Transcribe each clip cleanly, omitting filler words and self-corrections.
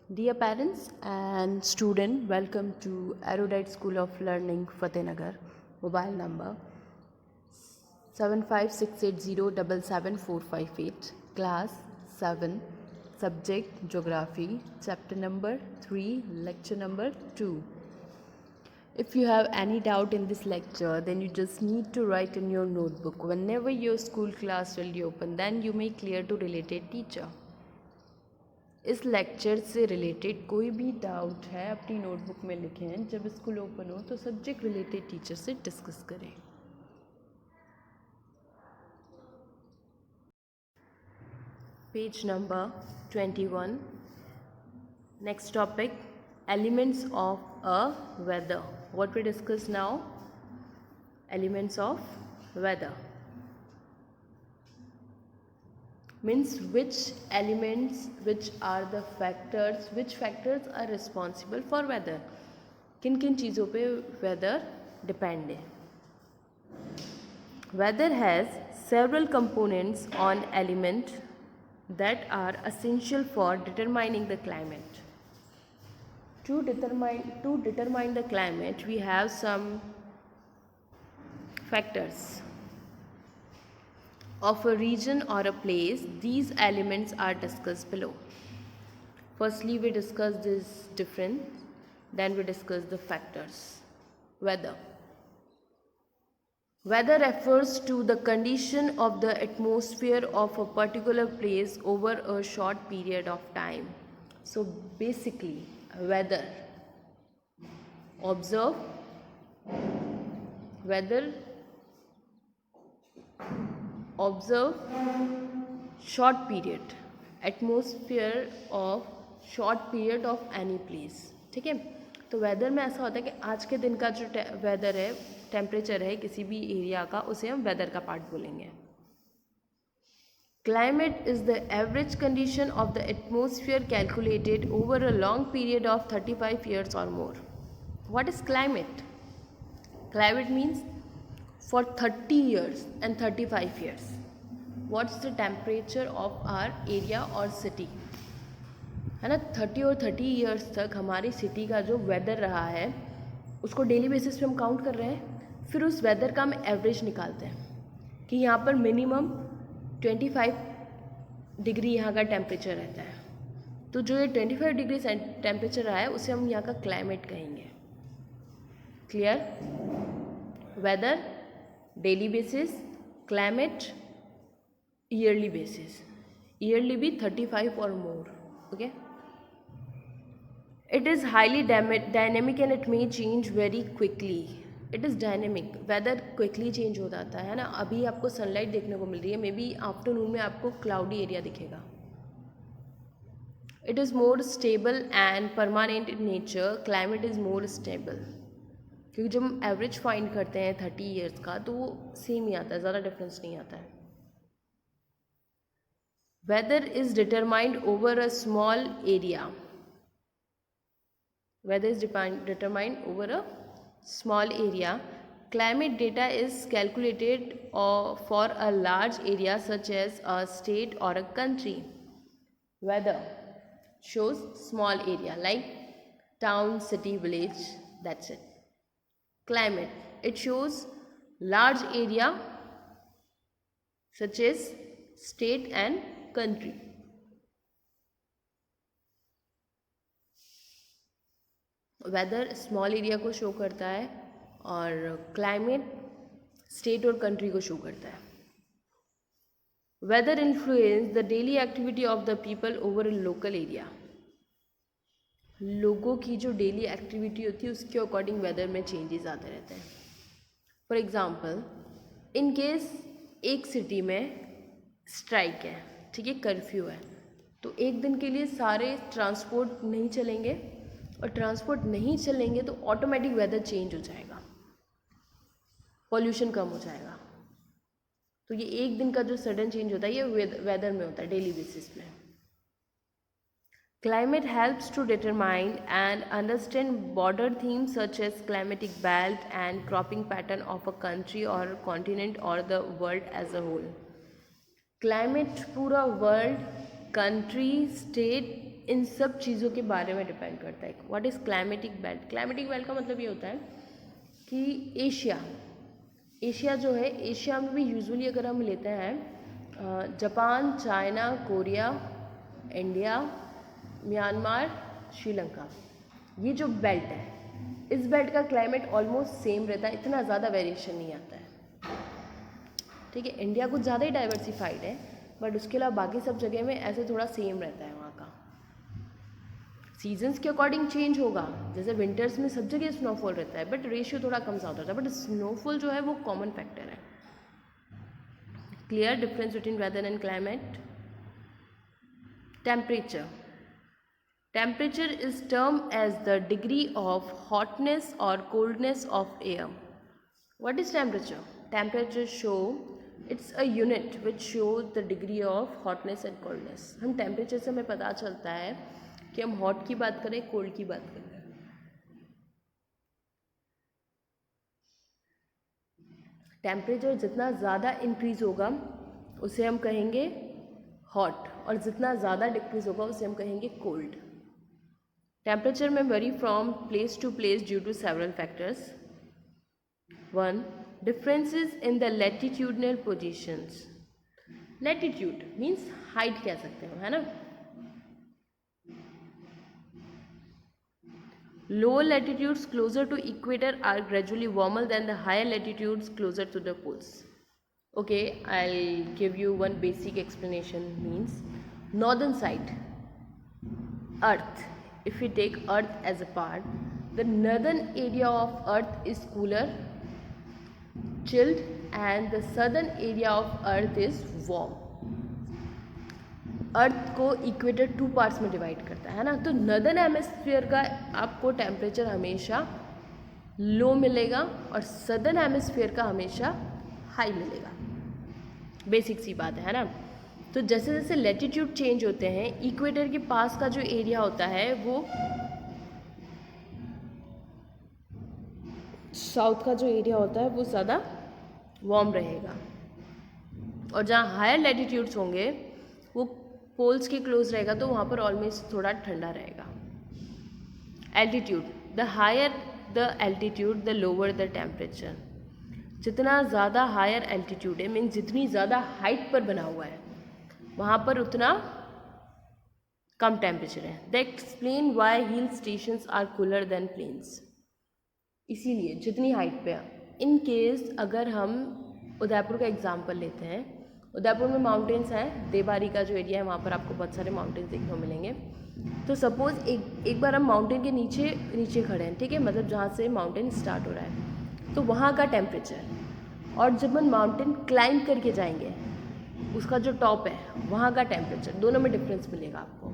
Dear parents and student, welcome to Erudite School of Learning, Fatehnagar. Mobile number 7568077458. Class 7. Subject Geography. Chapter number 3. Lecture number 2. If you have any doubt in this lecture, then you just need to write in your notebook. Whenever your school class will be open, then you may clear to related teacher. इस lecture से related कोई भी doubt है अपनी notebook में लिखें, जब school open हो तो सब्जेक्ट रिलेटेड टीचर से डिस्कस करें. Page number 21. Next topic, elements of a weather. What we discuss now, elements of weather means which elements, which are the factors, which factors are responsible for weather. किन किन चीज़ों पे weather depend है. Weather has several components on element that are essential for determining the climate. To determine the climate, we have some factors of a region or a place. These elements are discussed below. Firstly, we discuss this difference, then we discuss the factors. Weather. Weather refers to the condition of the atmosphere of a particular place over a short period of time. So basically, weather. Observe weather. Observe short period, atmosphere of short period of any place. ठीक है, तो weather में ऐसा होता है कि आज के दिन का जो वेदर है, टेम्परेचर है किसी भी एरिया का, उसे हम वेदर का पार्ट बोलेंगे. Climate is the average condition of the atmosphere calculated over a long period of 35 years or more. What is climate? Climate means for 30 years and 35 years. What's the temperature of our area or city? है ना, 30 और 30 years तक हमारी city का जो weather रहा है उसको डेली बेसिस पे हम काउंट कर रहे हैं. फिर उस वेदर का हम एवरेज निकालते हैं कि यहाँ पर मिनिमम 25 डिग्री यहाँ का टेम्परेचर रहता है. तो जो ये 25 डिग्री टेम्परेचर रहा है उसे हम यहाँ का क्लाइमेट कहेंगे. Clear? Weather daily basis, climate yearly basis. Yearly भी 35 or more. Okay. It is highly dynamic and it may change very quickly. It is dynamic. Weather quickly change हो जाता है ना. अभी आपको सनलाइट देखने को मिल रही है, मे बी आफ्टरनून में आपको क्लाउडी एरिया दिखेगा. It is more stable and permanent in nature. Climate is more stable. क्योंकि जब हम एवरेज फाइंड करते हैं 30 ईयर्स का तो वो सेम ही आता है, ज़्यादा डिफरेंस नहीं आता है. Weather is determined over a small area. Weather is determined over a small area. Climate data is calculated for a large area such as a state or a country. Weather shows small area like town, city, village. That's it. Climate, it shows large area such as state and country. Weather small area को show करता है और climate state और country को show करता है. Weather influence the daily activity of the people over a local area. लोगों की जो डेली एक्टिविटी होती है उसके अकॉर्डिंग वेदर में चेंजेस आते रहते हैं. फॉर एग्ज़ाम्पल, इन केस एक सिटी में स्ट्राइक है, ठीक है, कर्फ्यू है, तो एक दिन के लिए सारे ट्रांसपोर्ट नहीं चलेंगे, और ट्रांसपोर्ट नहीं चलेंगे तो ऑटोमेटिक वेदर चेंज हो जाएगा, पॉल्यूशन कम हो जाएगा. तो ये एक दिन का जो सडन चेंज होता है ये वेदर में होता है, डेली बेसिस में. Climate helps to determine and understand broader themes such as climatic belt and cropping pattern of a country or continent or the world as a whole. Climate पूरा world, country, state in सब चीज़ों के बारे में depend करता है। What is climatic belt? Climatic belt का मतलब ये होता है कि एशिया जो है, एशिया में भी यूजुअली अगर हम लेते हैं Japan, China, Korea, India, Myanmar, Sri Lanka, ये जो बेल्ट है, इस बेल्ट का क्लाइमेट ऑलमोस्ट सेम रहता है, इतना ज़्यादा वेरिएशन नहीं आता है। ठीक है, इंडिया कुछ ज़्यादा ही डाइवर्सिफाइड है, बट उसके अलावा बाकी सब जगह में ऐसे थोड़ा सेम रहता है वहाँ का। सीजन्स के अकॉर्डिंग चेंज होगा, जैसे विंटर्स में सब जगह स्नोफॉल रहता है, बट रेशियो थोड़ा कम ज़्यादा होता है, बट स्नोफॉल जो है वो कॉमन फैक्टर है। Clear difference between weather and climate? Temperature is termed as the degree of hotness or coldness of air. What is temperature? Temperature it's a unit which shows the degree of hotness and coldness. हम temperature से हमें पता चलता है कि हम hot की बात करें, cold की बात करें। टेम्परेचर जितना ज़्यादा इंक्रीज होगा उसे हम कहेंगे हॉट, और जितना ज़्यादा डिक्रीज होगा उसे हम कहेंगे कोल्ड। टेम्परेचर में vary from place to place due to several factors. 1. Differences in the latitudinal positions. Latitude means height कह सकते हो, है ना। Lower latitudes closer to equator are gradually warmer than the higher latitudes closer to the poles. Okay, I'll give you one basic explanation. Means northern side, Earth. If we take Earth as a part, the northern area of Earth is cooler, chilled, and the southern area of Earth is warm. अर्थ को equator 2 parts में divide करता है ना, तो northern hemisphere का आपको temperature हमेशा लो मिलेगा और सदर्न हेमिस्फीयर का हमेशा हाई मिलेगा। बेसिक सी बात है ना। तो जैसे जैसे लैटिट्यूड चेंज होते हैं, इक्वेटर के पास का जो एरिया होता है वो साउथ का जो एरिया होता है वो ज़्यादा वार्म रहेगा, और जहाँ हायर लैटिट्यूड्स होंगे वो पोल्स के क्लोज रहेगा, तो वहाँ पर ऑलमोस्ट थोड़ा ठंडा रहेगा। Altitude, the higher the altitude the lower the temperature. जितना ज़्यादा हायर एल्टीट्यूड है, मीन्स जितनी ज़्यादा हाइट पर बना हुआ है वहाँ पर उतना कम टेम्परेचर है। The explain why hill stations are cooler than plains. इसीलिए जितनी हाइट पे, इन केस अगर हम उदयपुर का एग्जाम्पल लेते हैं, उदयपुर में माउंटेन्स हैं, देवारी का जो एरिया है वहाँ पर आपको बहुत सारे माउंटेन्स देखने को मिलेंगे। तो सपोज़ एक बार हम माउंटेन के नीचे खड़े हैं, ठीक है, मतलब जहाँ से माउंटेन स्टार्ट हो रहा है, तो वहाँ का टेम्परेचर, और जब हम माउंटेन क्लाइंब करके जाएंगे उसका जो टॉप है वहाँ का टेम्परेचर, दोनों में डिफरेंस मिलेगा आपको।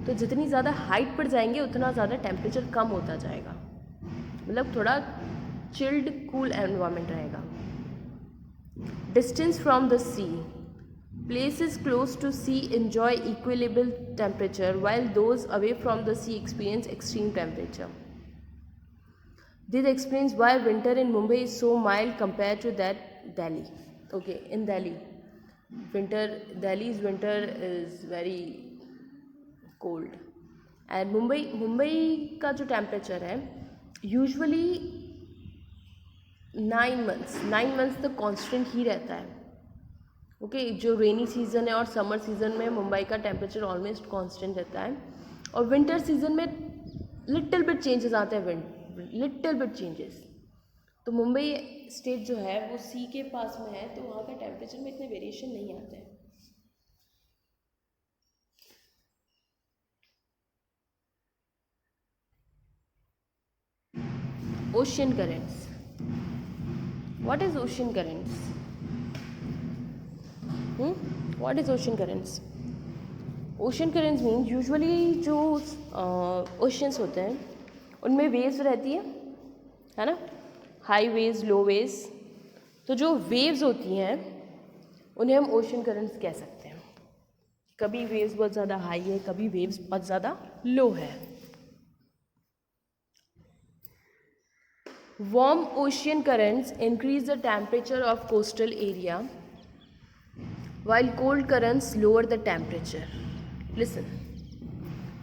तो जितनी ज़्यादा हाइट पर जाएंगे उतना ज़्यादा टेम्परेचर कम होता जाएगा, मतलब थोड़ा चिल्ड कूल एनवायरनमेंट रहेगा। Distance from the sea, places close to sea enjoy equilibrium temperature while those away from the sea experience extreme temperature. This explains why winter in Mumbai is so mild compared to that Delhi. Okay, in Delhi's winter is very cold, and Mumbai का जो temperature है usually 9 months तक constant ही रहता है। Okay, जो rainy season है और summer season में मुंबई का टेम्परेचर ऑलमोस्ट कांस्टेंट रहता है, और विंटर सीज़न में लिटिल बिट चेंजेस आते हैं, लिटिल बिट चेंजेस। तो मुंबई स्टेट जो है वो सी के पास में है, तो वहाँ का टेम्परेचर में इतने वेरिएशन नहीं आते हैं। Ocean currents, what is ocean currents? What is ocean currents? Ocean currents mean usually जो ओशंस होते हैं उनमें वेव्स रहती है ना, हाई वेव्स, लो वेव्स। तो जो वेव्स होती हैं उन्हें हम ओशन करंट्स कह सकते हैं। कभी वेव्स बहुत ज़्यादा हाई है, कभी वेव्स बहुत ज़्यादा लो है। Warm ocean currents increase the temperature of coastal area while cold currents lower the temperature. Listen,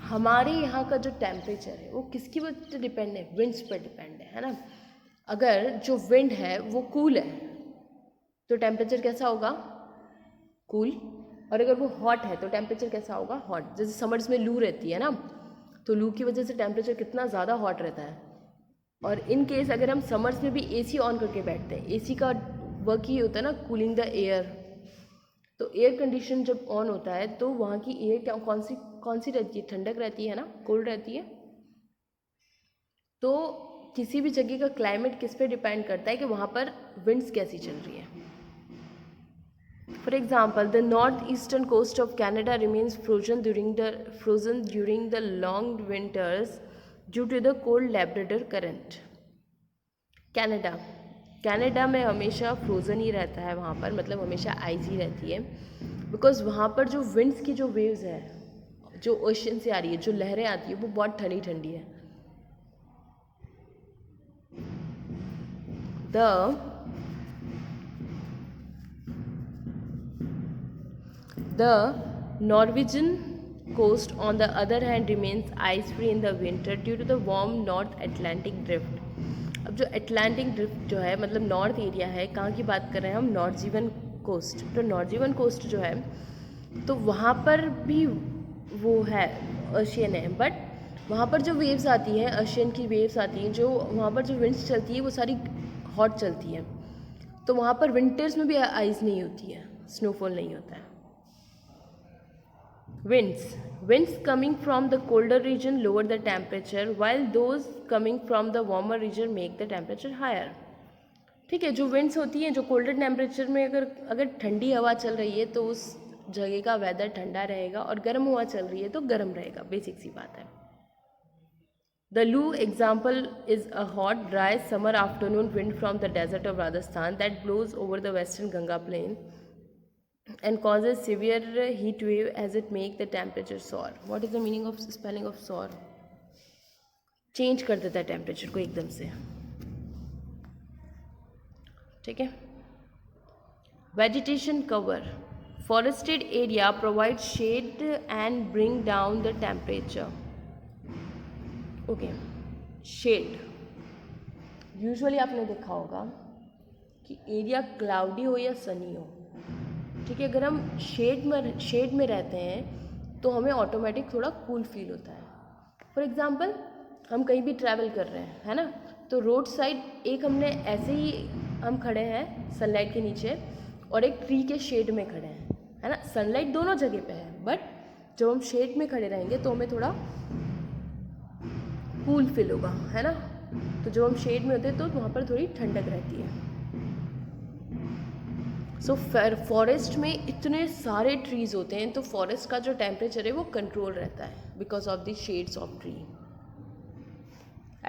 हमारे यहाँ का जो टेम्परेचर है वो किसकी वजह से डिपेंड है? विंड्स पर डिपेंड है ना। अगर जो विंड है वो कूल है तो टेम्परेचर कैसा होगा? कूल। और अगर वो हॉट है तो टेम्परेचर कैसा होगा? हॉट। जैसे समर्स में लू रहती है ना, तो लू की वजह से टेम्परेचर कितना ज़्यादा हॉट रहता है। और इन केस अगर हम समर्स में भी एसी ऑन करके बैठते हैं, एसी का वर्क ही होता है ना कूलिंग द एयर, तो एयर कंडीशन जब ऑन होता है तो वहाँ की एयर कौन सी रहती है? ठंडक रहती है ना, कोल्ड रहती है। तो किसी भी जगह का क्लाइमेट किस पे डिपेंड करता है कि वहाँ पर विंड्स कैसी चल रही है। For example, the northeastern coast of Canada remains frozen during the long winters due to the cold Labrador current. Canada में हमेशा फ्रोज़न ही रहता है वहाँ पर, मतलब हमेशा आइस ही रहती है, बिकॉज वहाँ पर जो विंड्स की जो वेव्स है, जो ओशन से आ रही है, जो लहरें आती है, वो बहुत ठंडी ठंडी है। The Norwegian coast, on the other hand, remains ice-free in the winter due to the warm North Atlantic drift. अब जो अटलांटिक ड्रिफ्ट जो है, मतलब नॉर्थ एरिया है, कहाँ की बात कर रहे हैं हम? नॉर्थ-जीवन कोस्ट। तो नॉर्थ-जीवन कोस्ट जो है तो वहाँ पर भी वो है, ओशियन है, बट वहाँ पर जो वेव्स आती हैं, ओशियन की वेव्स आती हैं, जो वहाँ पर जो विंड्स चलती है वो सारी हॉट चलती है। तो वहाँ पर विंटर्स में भी आइस नहीं होती है, स्नोफॉल नहीं होता है। Winds coming from the colder region lower the temperature, while those coming from the warmer region make the temperature higher. ठीक है, जो विंड्स होती हैं, जो कोल्डर टेम्परेचर में अगर ठंडी हवा चल रही है तो उस जगह का वेदर ठंडा रहेगा, और गर्म हवा चल रही है तो गर्म रहेगा। बेसिक सी बात है। The Loo example is a hot, dry summer afternoon wind from the desert of Rajasthan that blows over the western Ganga plain and causes severe heat wave as it make the temperature soar. What is the meaning of spelling of soar? Change कर देता है temperature को एकदम से। ठीक है। Vegetation cover, forested area provides shade and bring down the temperature. Okay, shade. Usually आपने देखा होगा कि एरिया क्लाउडी हो या सनी हो, ठीक है, अगर हम शेड में रहते हैं तो हमें ऑटोमेटिक थोड़ा कूल फील होता है। फॉर एग्जांपल, हम कहीं भी ट्रैवल कर रहे हैं, है ना, तो रोड साइड एक हमने ऐसे ही हम खड़े हैं सनलाइट के नीचे, और एक ट्री के शेड में खड़े हैं, है ना। सनलाइट दोनों जगह पे है, बट जब हम शेड में खड़े रहेंगे तो हमें थोड़ा कूल फील होगा, है ना। तो जब हम शेड में होते हैं तो वहाँ पर थोड़ी ठंडक रहती है। सो फॉरेस्ट में इतने सारे ट्रीज होते हैं, तो फॉरेस्ट का जो टेम्परेचर है वो कंट्रोल रहता है because of the shades of tree.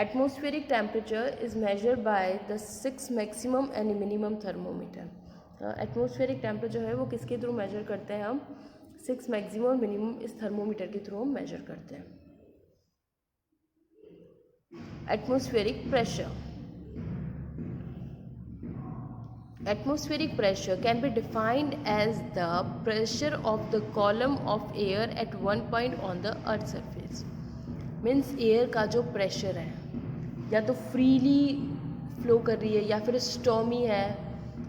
Atmospheric temperature is measured by the 6 maximum and minimum thermometer. Atmospheric temperature है वो किसके थ्रू मेजर करते हैं हम? 6 मैक्सिमम और मिनिमम इस थर्मोमीटर के थ्रू हम मेजर करते हैं। Atmospheric pressure, atmospheric pressure can be defined as the pressure of the column of air at one point on the earth surface. Means air का जो प्रेशर है, या तो फ्रीली फ्लो कर रही है या फिर स्टॉमी है,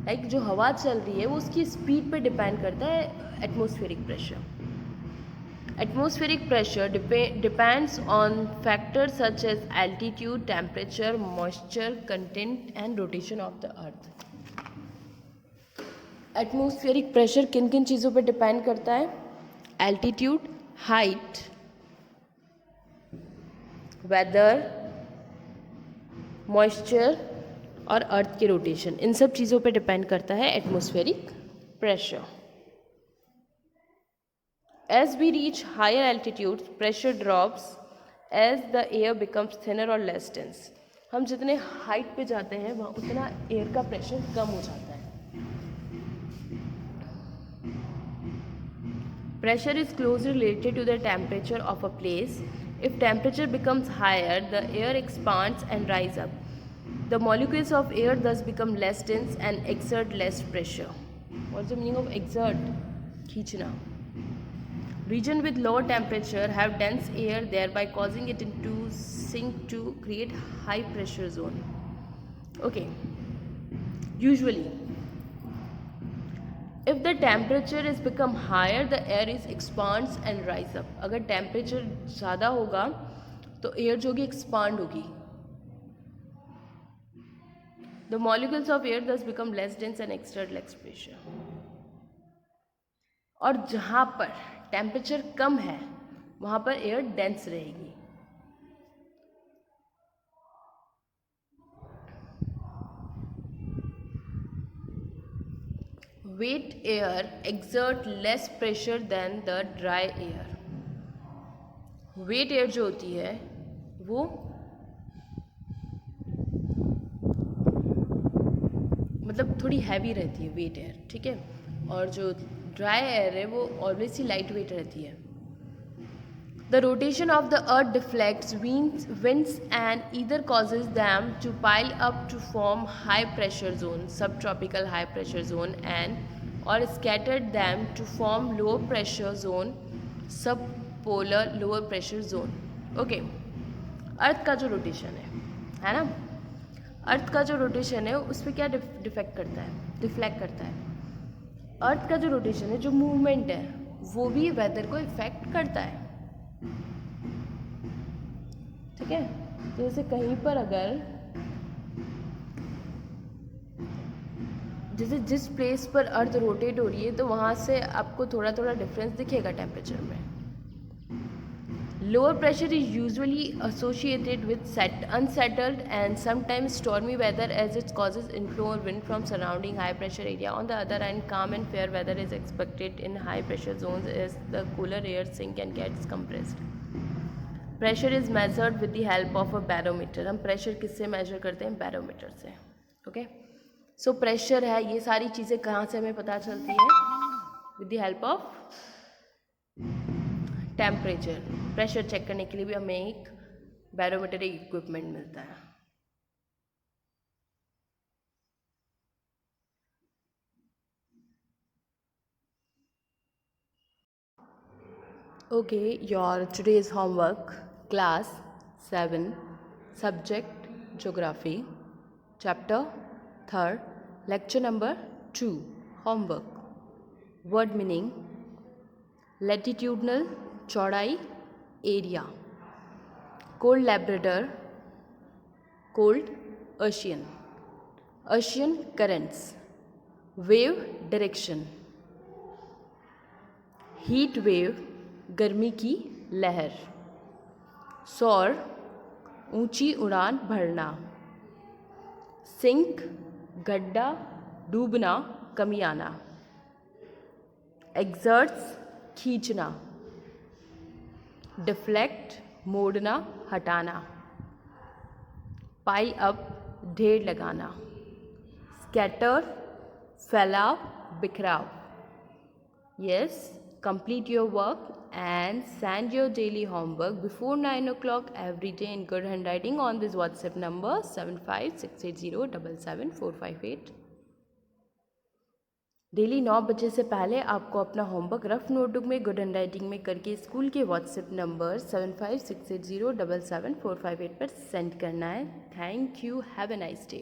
लाइक जो हवा चल रही है वो उसकी स्पीड पे डिपेंड करता है atmospheric pressure. Atmospheric pressure depends on factors such as altitude, temperature, moisture content and rotation of the earth. Atmospheric pressure किन किन चीज़ों पर डिपेंड करता है? एल्टीट्यूड, हाइट, वेदर, मॉइस्चर और अर्थ के रोटेशन, इन सब चीज़ों पर डिपेंड करता है atmospheric pressure. As we reach higher altitude pressure drops as the air becomes thinner और लेस डेंस। हम जितने हाइट पे जाते हैं वहाँ उतना एयर का प्रेशर कम हो जाता है। Pressure is closely related to the temperature of a place. If temperature becomes higher, the air expands and rise up. The molecules of air thus become less dense and exert less pressure. What's the meaning of exert? खींचना. Region with lower temperature have dense air, thereby causing it to sink to create high pressure zone. Okay, usually if the temperature is become higher, the air is expands and rise up. अगर temperature ज़्यादा होगा तो air जो होगी expand होगी. The molecules of air thus become less dense and exert less pressure. और जहाँ पर temperature कम है वहाँ पर air dense रहेगी. Wet air exert less pressure than the dry air. Wet air जो होती है वो मतलब थोड़ी हैवी रहती है वेट एयर, ठीक है, और जो ड्राई एयर है वो ऑलवेज ही लाइट वेट रहती है. The rotation of the earth deflects winds and either causes them to pile up to form high pressure zone, subtropical high pressure zone, and or scattered them to form low pressure zone, subpolar lower pressure zone. Okay, अर्थ का जो rotation है ना, अर्थ का जो rotation है उस पर क्या डिफेक्ट करता है, डिफ्लेक्ट करता है. अर्थ का जो रोटेशन है, जो मूवमेंट है, वो भी वेदर को इफेक्ट करता है. ठीक है, तो जैसे कहीं पर अगर जैसे जिस प्लेस पर अर्थ रोटेट हो रही है तो वहाँ से आपको थोड़ा थोड़ा डिफरेंस दिखेगा टेम्परेचर में. Lower pressure is usually associated with unsettled and sometimes stormy weather as it causes inflow or wind from surrounding high pressure area. On the other hand, calm and fair weather is expected in high pressure zones as the cooler air sink and gets compressed. Pressure is measured with the help of a barometer. हम pressure किससे measure करते हैं? Barometer से. Okay, so pressure है, ये सारी चीज़ें कहाँ से हमें पता चलती है? With the help of temperature. Pressure check करने के लिए भी हमें एक बैरोमीटर, एक इक्विपमेंट मिलता है. Okay, your today's homework, class 7, subject geography, chapter 3rd, lecture number 2, homework. Word meaning: latitudinal चौड़ाई, area. Cold Labrador, cold ocean. Ocean currents. Wave direction. Heat wave, गर्मी की लहर. सौर, ऊंची उड़ान भरना. सिंक, गड्ढा, डूबना, कमी आना. एक्सर्ट्स, खींचना. डिफ्लेक्ट, मोड़ना, हटाना. पाइल अप, ढेर लगाना. स्कैटर, फैलाव, बिखराव. Yes, complete your work and send your daily homework before 9 o'clock every day in good handwriting on this WhatsApp number 7568077458. Daily 9 बजे से पहले आपको अपना होमवर्क रफ नोटबुक में गुड हैंडराइटिंग में करके स्कूल के व्हाट्सएप नंबर 7568077458 पर सेंड करना है. Thank you. Have a nice day.